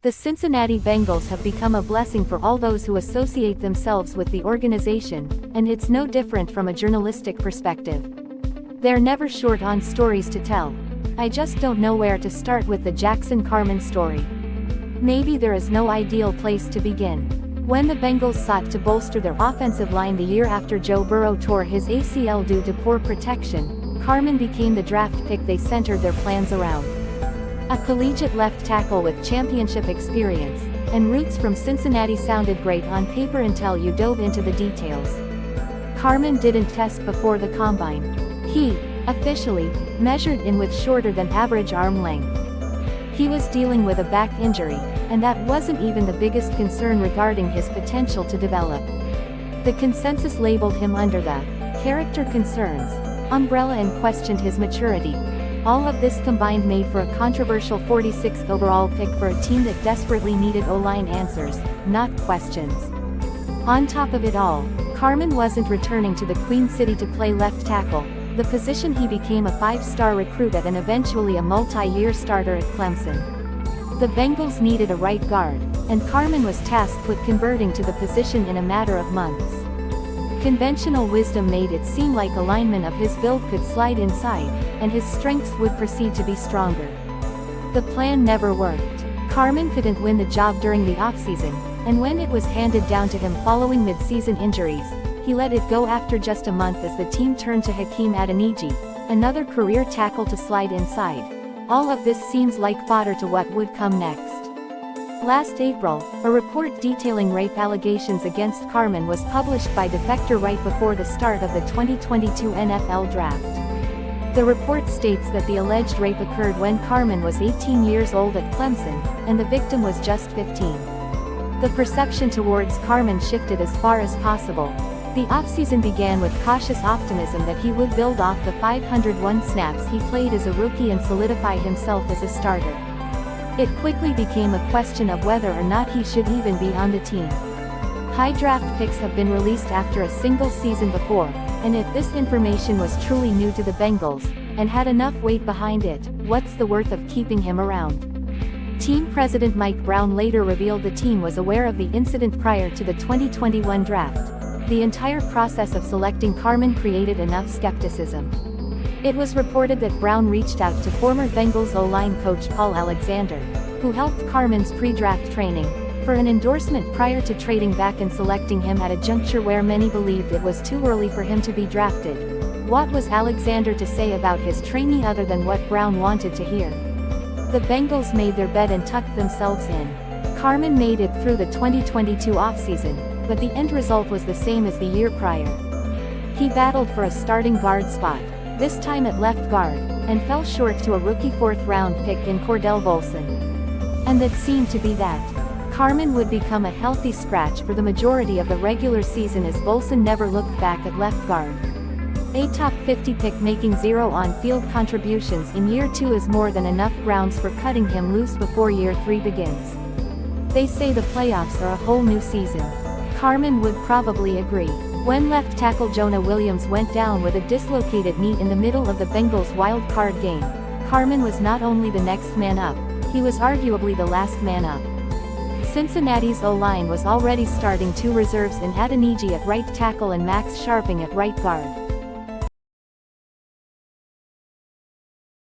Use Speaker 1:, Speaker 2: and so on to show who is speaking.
Speaker 1: The Cincinnati Bengals have become a blessing for all those who associate themselves with the organization, and it's no different from a journalistic perspective. They're never short on stories to tell. I just don't know where to start with the Jackson Carman story. Maybe there is no ideal place to begin. When the Bengals sought to bolster their offensive line the year after Joe Burrow tore his ACL due to poor protection, Carman became the draft pick they centered their plans around. A collegiate left tackle with championship experience and roots from Cincinnati sounded great on paper until you dove into the details. Carman didn't test before the combine. He, officially, measured in with shorter than average arm length. He was dealing with a back injury, and that wasn't even the biggest concern regarding his potential to develop. The consensus labeled him under the character concerns umbrella and questioned his maturity. All of this combined made for a controversial 46th overall pick for a team that desperately needed O-line answers, not questions. On top of it all, Carman wasn't returning to the Queen City to play left tackle, the position he became a five-star recruit at and eventually a multi-year starter at Clemson. The Bengals needed a right guard, and Carman was tasked with converting to the position in a matter of months. Conventional wisdom made it seem like a lineman of his build could slide inside, and his strengths would proceed to be stronger. The plan never worked. Carman couldn't win the job during the offseason, and when it was handed down to him following mid-season injuries, he let it go after just a month as the team turned to Hakeem Adeniji, another career tackle to slide inside. All of this seems like fodder to what would come next. Last April, a report detailing rape allegations against Carman was published by Defector right before the start of the 2022 NFL Draft. The report states that the alleged rape occurred when Carman was 18 years old at Clemson, and the victim was just 15. The perception towards Carman shifted as far as possible. The offseason began with cautious optimism that he would build off the 501 snaps he played as a rookie and solidify himself as a starter. It quickly became a question of whether or not he should even be on the team. High draft picks have been released after a single season before, and if this information was truly new to the Bengals, and had enough weight behind it, what's the worth of keeping him around? Team president Mike Brown later revealed the team was aware of the incident prior to the 2021 draft. The entire process of selecting Carman created enough skepticism. It was reported that Brown reached out to former Bengals O-line coach Paul Alexander, who helped Carman's pre-draft training, for an endorsement prior to trading back and selecting him at a juncture where many believed it was too early for him to be drafted. What was Alexander to say about his trainee other than what Brown wanted to hear? The Bengals made their bed and tucked themselves in. Carman made it through the 2022 offseason, but the end result was the same as the year prior. He battled for a starting guard spot, this time at left guard, and fell short to a rookie fourth-round pick in Cordell Volson. And that seemed to be that. Carman would become a healthy scratch for the majority of the regular season as Volson never looked back at left guard. A top 50 pick making 0 on-field contributions in year 2 is more than enough grounds for cutting him loose before year 3 begins. They say the playoffs are a whole new season. Carman would probably agree. When left tackle Jonah Williams went down with a dislocated knee in the middle of the Bengals' wild card game, Carman was not only the next man up, he was arguably the last man up. Cincinnati's O-line was already starting 2 reserves in Adeniji at right tackle and Max Sharping at right guard.